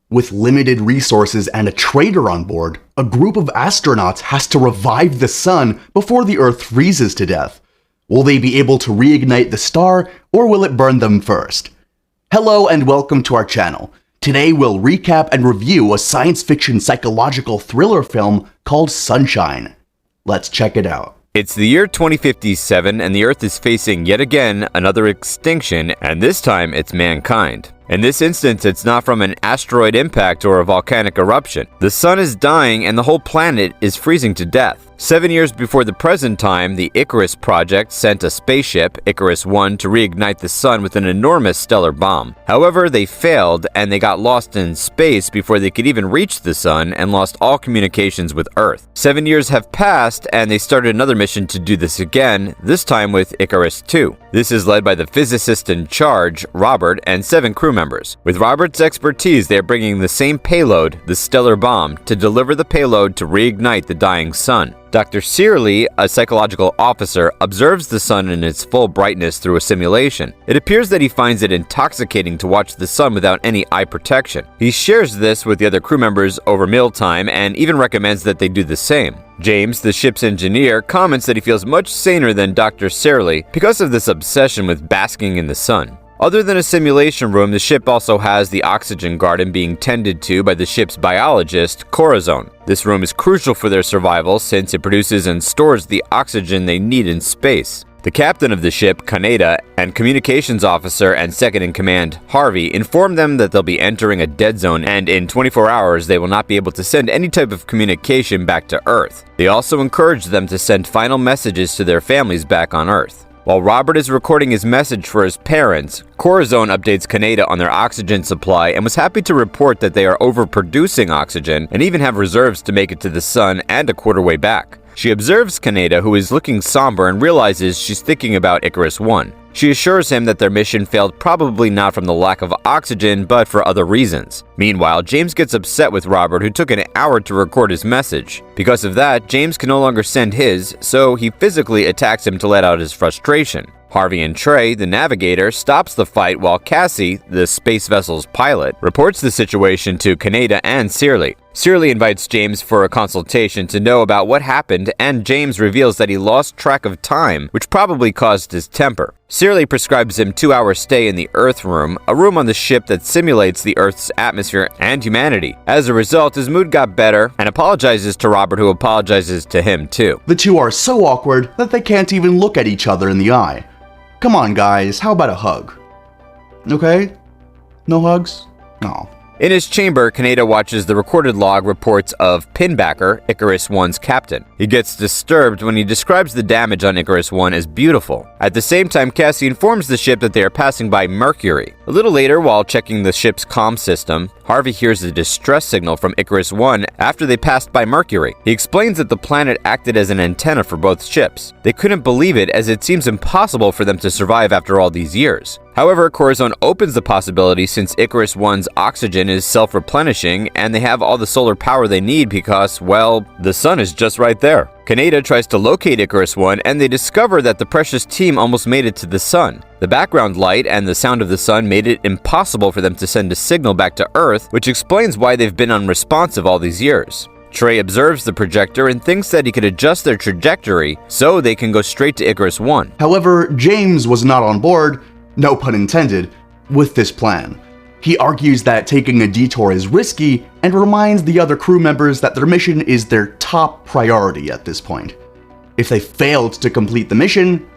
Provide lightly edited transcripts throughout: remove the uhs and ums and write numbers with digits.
With limited resources and a traitor on board, a group of astronauts has to revive the sun before the Earth freezes to death. Will they be able to reignite the star, or will it burn them first? Hello and welcome to our channel. Today we'll recap and review a science fiction psychological thriller film called Sunshine. Let's check it out. It's the year 2057 and the Earth is facing yet again another extinction, and this time it's mankind. In this instance, it's not from an asteroid impact or a volcanic eruption. The sun is dying and the whole planet is freezing to death. 7 years before the present time, the Icarus project sent a spaceship, Icarus 1, to reignite the sun with an enormous stellar bomb. However, they failed and they got lost in space before they could even reach the sun and lost all communications with Earth. 7 years have passed and they started another mission to do this again, this time with Icarus 2. This is led by the physicist in charge, Robert, and 7 crew members. With Robert's expertise, they are bringing the same payload, the stellar bomb, to deliver the payload to reignite the dying sun. Dr. Searley, a psychological officer, observes the sun in its full brightness through a simulation. It appears that he finds it intoxicating to watch the sun without any eye protection. He shares this with the other crew members over mealtime and even recommends that they do the same. James, the ship's engineer, comments that he feels much saner than Dr. Searley because of this obsession with basking in the sun. Other than a simulation room, the ship also has the oxygen garden being tended to by the ship's biologist, Corazon. This room is crucial for their survival since it produces and stores the oxygen they need in space. The captain of the ship, Kaneda, and communications officer and second-in-command, Harvey, inform them that they'll be entering a dead zone and in 24 hours they will not be able to send any type of communication back to Earth. They also encourage them to send final messages to their families back on Earth. While Robert is recording his message for his parents, Corazon updates Kaneda on their oxygen supply and was happy to report that they are overproducing oxygen and even have reserves to make it to the sun and a quarter way back. She observes Kaneda, who is looking somber, and realizes she's thinking about Icarus 1. She assures him that their mission failed probably not from the lack of oxygen, but for other reasons. Meanwhile, James gets upset with Robert, who took an hour to record his message. Because of that, James can no longer send his, so he physically attacks him to let out his frustration. Harvey and Trey, the navigator, stops the fight while Cassie, the space vessel's pilot, reports the situation to Kaneda and Searley. Searley invites James for a consultation to know about what happened, and James reveals that he lost track of time, which probably caused his temper. Searley prescribes him 2-hour stay in the Earth room, a room on the ship that simulates the Earth's atmosphere and humanity. As a result, his mood got better and apologizes to Robert, who apologizes to him too. The two are so awkward that they can't even look at each other in the eye. Come on guys, how about a hug? Okay? No hugs? No. In his chamber, Kaneda watches the recorded log reports of Pinbacker, Icarus 1's captain. He gets disturbed when he describes the damage on Icarus 1 as beautiful. At the same time, Cassie informs the ship that they are passing by Mercury. A little later, while checking the ship's comm system, Harvey hears a distress signal from Icarus 1 after they passed by Mercury. He explains that the planet acted as an antenna for both ships. They couldn't believe it, as it seems impossible for them to survive after all these years. However, Corazon opens the possibility since Icarus 1's oxygen is self-replenishing and they have all the solar power they need because, well, the sun is just right there. Kaneda tries to locate Icarus 1 and they discover that the precious team almost made it to the sun. The background light and the sound of the sun made it impossible for them to send a signal back to Earth, which explains why they've been unresponsive all these years. Trey observes the projector and thinks that he could adjust their trajectory so they can go straight to Icarus 1. However, James was not on board, no pun intended, with this plan. He argues that taking a detour is risky and reminds the other crew members that their mission is their top priority at this point. If they failed to complete the mission,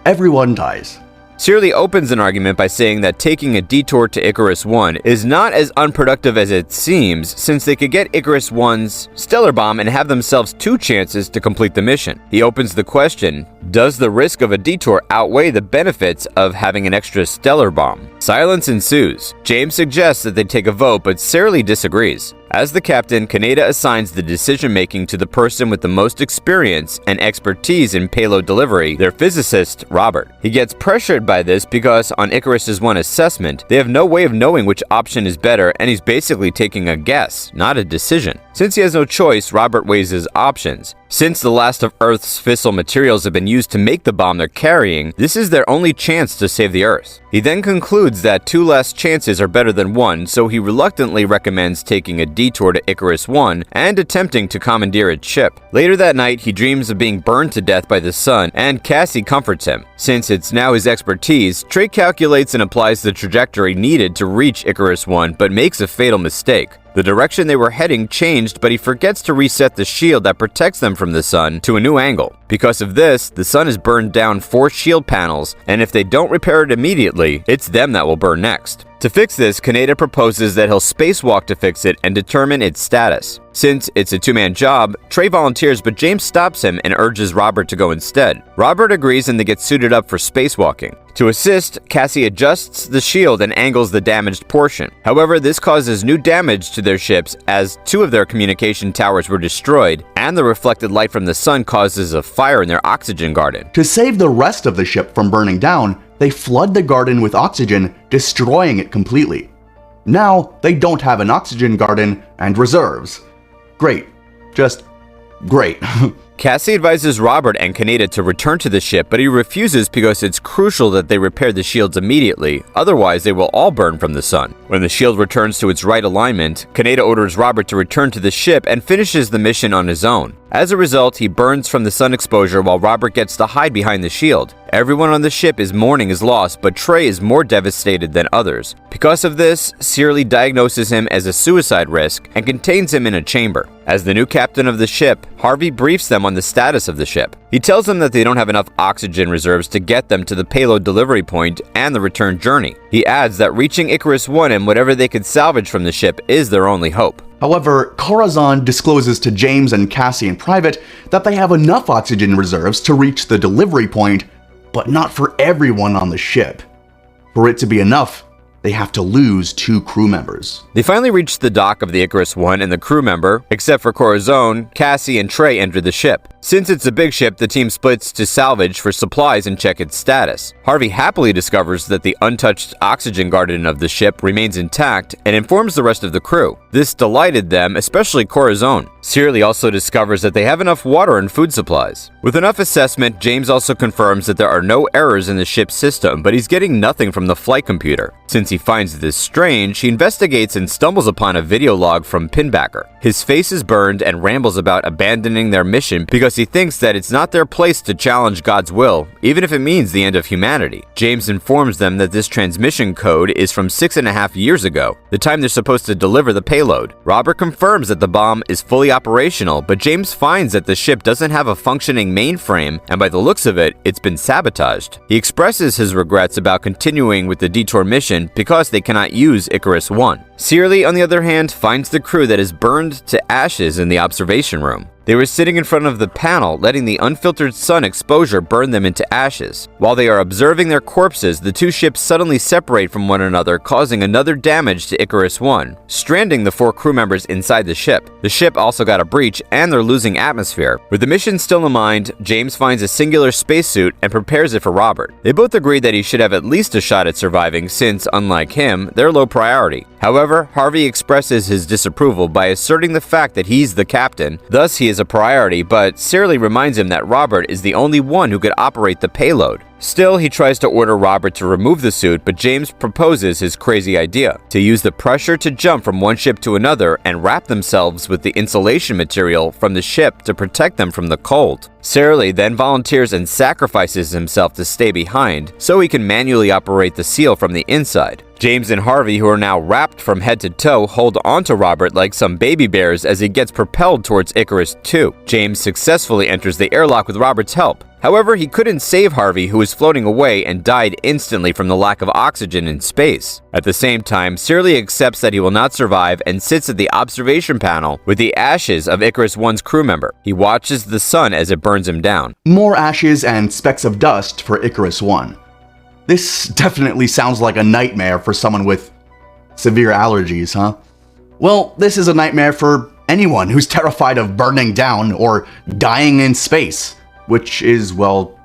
everyone dies. Searley opens an argument by saying that taking a detour to Icarus 1 is not as unproductive as it seems, since they could get Icarus 1's stellar bomb and have themselves 2 chances to complete the mission. He opens the question, does the risk of a detour outweigh the benefits of having an extra stellar bomb? Silence ensues. James suggests that they take a vote, but Searley disagrees. As the captain, Kaneda assigns the decision-making to the person with the most experience and expertise in payload delivery, their physicist, Robert. He gets pressured by this because on Icarus' 1 assessment, they have no way of knowing which option is better, and he's basically taking a guess, not a decision. Since he has no choice, Robert weighs his options. Since the last of Earth's fissile materials have been used to make the bomb they're carrying, this is their only chance to save the Earth. He then concludes that 2 last chances are better than 1, so he reluctantly recommends taking a detour to Icarus 1 and attempting to commandeer its ship. Later that night, he dreams of being burned to death by the sun, and Cassie comforts him. Since it's now his expertise, Trey calculates and applies the trajectory needed to reach Icarus 1, but makes a fatal mistake. The direction they were heading changed, but he forgets to reset the shield that protects them from the sun to a new angle. Because of this, the sun has burned down 4 shield panels, and if they don't repair it immediately, it's them that will burn next. To fix this, Kaneda proposes that he'll spacewalk to fix it and determine its status. Since it's a 2-man job, Trey volunteers, but James stops him and urges Robert to go instead. Robert agrees and they get suited up for spacewalking. To assist, Cassie adjusts the shield and angles the damaged portion. However, this causes new damage to their ships as 2 of their communication towers were destroyed, and the reflected light from the sun causes a fire in their oxygen garden. To save the rest of the ship from burning down, they flood the garden with oxygen, destroying it completely. Now, they don't have an oxygen garden and reserves. Great. Just great. Cassie advises Robert and Kaneda to return to the ship, but he refuses because it's crucial that they repair the shields immediately, otherwise they will all burn from the sun. When the shield returns to its right alignment, Kaneda orders Robert to return to the ship and finishes the mission on his own. As a result, he burns from the sun exposure while Robert gets to hide behind the shield. Everyone on the ship is mourning his loss, but Trey is more devastated than others. Because of this, Searle diagnoses him as a suicide risk and contains him in a chamber. As the new captain of the ship, Harvey briefs them on the status of the ship. He tells them that they don't have enough oxygen reserves to get them to the payload delivery point and the return journey. He adds that reaching Icarus 1 and whatever they could salvage from the ship is their only hope. However, Corazon discloses to James and Cassie in private that they have enough oxygen reserves to reach the delivery point, but not for everyone on the ship. For it to be enough, they have to lose 2 crew members. They finally reach the dock of the Icarus 1 and the crew member, except for Corazon, Cassie and Trey enter the ship. Since it's a big ship, the team splits to salvage for supplies and check its status. Harvey happily discovers that the untouched oxygen garden of the ship remains intact and informs the rest of the crew. This delighted them, especially Corazon. Searle also discovers that they have enough water and food supplies. With enough assessment, James also confirms that there are no errors in the ship's system, but he's getting nothing from the flight computer. Since he finds this strange, he investigates and stumbles upon a video log from Pinbacker. His face is burned and rambles about abandoning their mission because he thinks that it's not their place to challenge God's will, even if it means the end of humanity. James informs them that this transmission code is from 6.5 years ago, the time they're supposed to deliver the payload. Robert confirms that the bomb is fully operational, but James finds that the ship doesn't have a functioning mainframe, and by the looks of it, it's been sabotaged. He expresses his regrets about continuing with the detour mission because they cannot use Icarus 1. Searle, on the other hand, finds the crew that is burned to ashes in the observation room. They were sitting in front of the panel, letting the unfiltered sun exposure burn them into ashes. While they are observing their corpses, the 2 ships suddenly separate from one another, causing another damage to Icarus 1, stranding the 4 crew members inside the ship. The ship also got a breach, and they're losing atmosphere. With the mission still in mind, James finds a singular spacesuit and prepares it for Robert. They both agree that he should have at least a shot at surviving since, unlike him, they're low priority. However, Harvey expresses his disapproval by asserting the fact that he's the captain, thus he is a priority, but Searle reminds him that Robert is the only one who could operate the payload. Still, he tries to order Robert to remove the suit, but James proposes his crazy idea: to use the pressure to jump from one ship to another and wrap themselves with the insulation material from the ship to protect them from the cold. Searle then volunteers and sacrifices himself to stay behind so he can manually operate the seal from the inside. James and Harvey, who are now wrapped from head to toe, hold onto Robert like some baby bears as he gets propelled towards Icarus 2. James successfully enters the airlock with Robert's help. However, he couldn't save Harvey, who was floating away and died instantly from the lack of oxygen in space. At the same time, Searle accepts that he will not survive and sits at the observation panel with the ashes of Icarus 1's crew member. He watches the sun as it burns him down. More ashes and specks of dust for Icarus 1. This definitely sounds like a nightmare for someone with severe allergies, huh? Well, this is a nightmare for anyone who's terrified of burning down or dying in space, which is, well,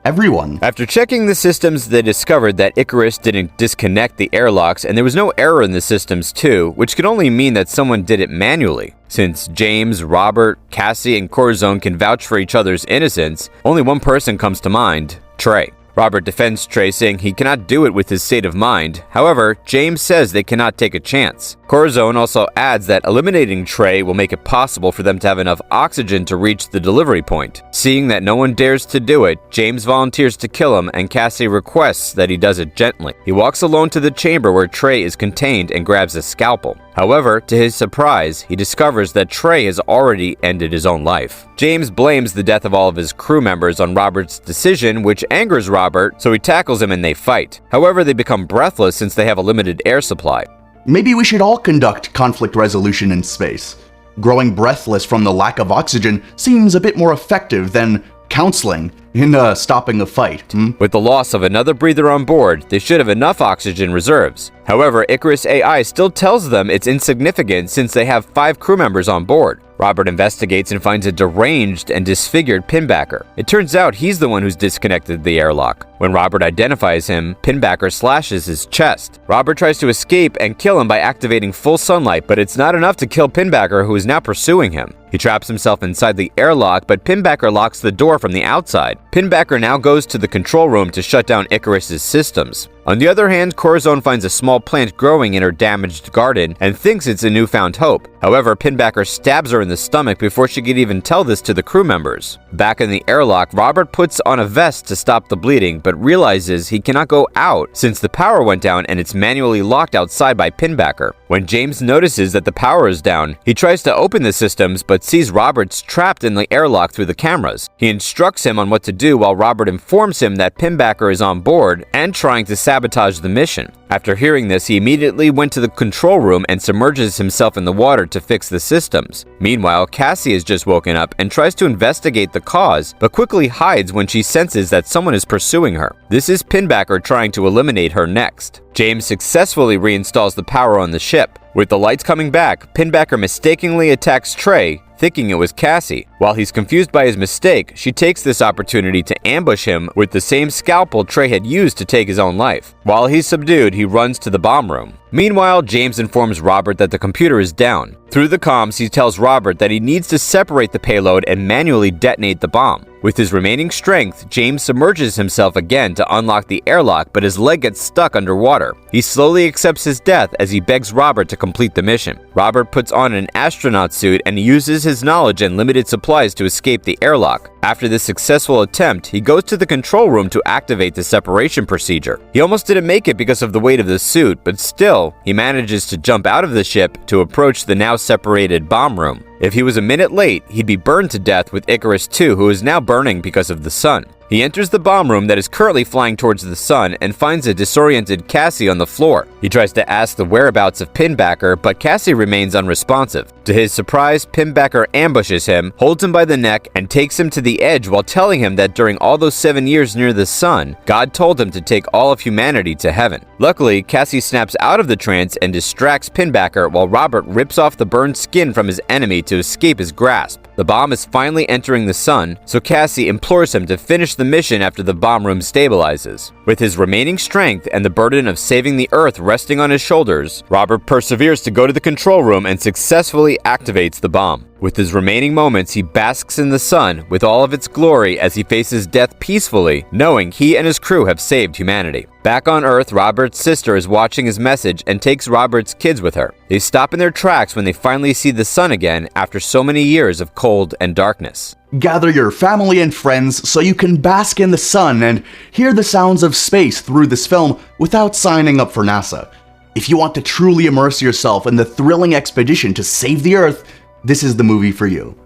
everyone. After checking the systems, they discovered that Icarus didn't disconnect the airlocks, and there was no error in the systems too, which could only mean that someone did it manually. Since James, Robert, Cassie, and Corazon can vouch for each other's innocence, only one person comes to mind: Trey. Robert defends Trey, saying he cannot do it with his state of mind. However, James says they cannot take a chance. Corazon also adds that eliminating Trey will make it possible for them to have enough oxygen to reach the delivery point. Seeing that no one dares to do it, James volunteers to kill him, and Cassie requests that he does it gently. He walks alone to the chamber where Trey is contained and grabs a scalpel. However, to his surprise, he discovers that Trey has already ended his own life. James blames the death of all of his crew members on Robert's decision, which angers Robert, so he tackles him and they fight. However, they become breathless since they have a limited air supply. Maybe we should all conduct conflict resolution in space. Growing breathless from the lack of oxygen seems a bit more effective than counseling in stopping a fight. With the loss of another breather on board, they should have enough oxygen reserves. However, Icarus AI still tells them it's insignificant since they have 5 crew members on board. Robert investigates and finds a deranged and disfigured Pinbacker. It turns out he's the one who's disconnected the airlock. When Robert identifies him, Pinbacker slashes his chest. Robert tries to escape and kill him by activating full sunlight, but it's not enough to kill Pinbacker, who is now pursuing him. He traps himself inside the airlock, but Pinbacker locks the door from the outside. Pinbacker now goes to the control room to shut down Icarus's systems. On the other hand, Corazon finds a small plant growing in her damaged garden and thinks it's a newfound hope. However, Pinbacker stabs her in the stomach before she could even tell this to the crew members. Back in the airlock, Robert puts on a vest to stop the bleeding, but realizes he cannot go out since the power went down and it's manually locked outside by Pinbacker. When James notices that the power is down, he tries to open the systems but sees Robert's trapped in the airlock through the cameras. He instructs him on what to do while Robert informs him that Pinbacker is on board and trying to sabotage the mission. After hearing this, he immediately went to the control room and submerges himself in the water to fix the systems. Meanwhile, Cassie has just woken up and tries to investigate the cause, but quickly hides when she senses that someone is pursuing her. This is Pinbacker trying to eliminate her next. James successfully reinstalls the power on the ship. With the lights coming back, Pinbacker mistakenly attacks Trey, thinking it was Cassie. While he's confused by his mistake, she takes this opportunity to ambush him with the same scalpel Trey had used to take his own life. While he's subdued, he runs to the bomb room. Meanwhile, James informs Robert that the computer is down. Through the comms, he tells Robert that he needs to separate the payload and manually detonate the bomb. With his remaining strength, James submerges himself again to unlock the airlock, but his leg gets stuck underwater. He slowly accepts his death as he begs Robert to complete the mission. Robert puts on an astronaut suit and uses his knowledge and limited supplies to escape the airlock. After this successful attempt, he goes to the control room to activate the separation procedure. He almost didn't make it because of the weight of the suit, but still, he manages to jump out of the ship to approach the now separated bomb room. If he was a minute late, he'd be burned to death with Icarus II, who is now burning because of the sun. He enters the bomb room that is currently flying towards the sun and finds a disoriented Cassie on the floor. He tries to ask the whereabouts of Pinbacker, but Cassie remains unresponsive. To his surprise, Pinbacker ambushes him, holds him by the neck, and takes him to the edge while telling him that during all those 7 years near the sun, God told him to take all of humanity to heaven. Luckily, Cassie snaps out of the trance and distracts Pinbacker while Robert rips off the burned skin from his enemy to escape his grasp. The bomb is finally entering the sun, so Cassie implores him to finish the mission after the bomb room stabilizes. With his remaining strength and the burden of saving the Earth resting on his shoulders, Robert perseveres to go to the control room and successfully activates the bomb. With his remaining moments, he basks in the sun with all of its glory as he faces death peacefully, knowing he and his crew have saved humanity. Back on Earth, Robert's sister is watching his message and takes Robert's kids with her. They stop in their tracks when they finally see the sun again after so many years of cold and darkness. Gather your family and friends so you can bask in the sun and hear the sounds of space through this film without signing up for NASA. If you want to truly immerse yourself in the thrilling expedition to save the Earth, this is the movie for you.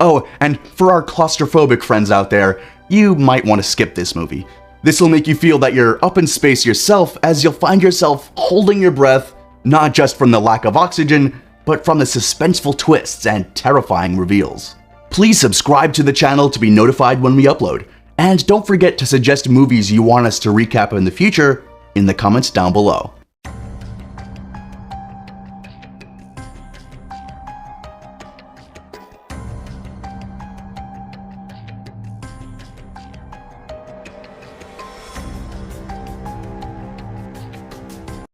Oh, and for our claustrophobic friends out there, you might want to skip this movie. This will make you feel that you're up in space yourself, as you'll find yourself holding your breath, not just from the lack of oxygen, but from the suspenseful twists and terrifying reveals. Please subscribe to the channel to be notified when we upload, and don't forget to suggest movies you want us to recap in the future in the comments down below.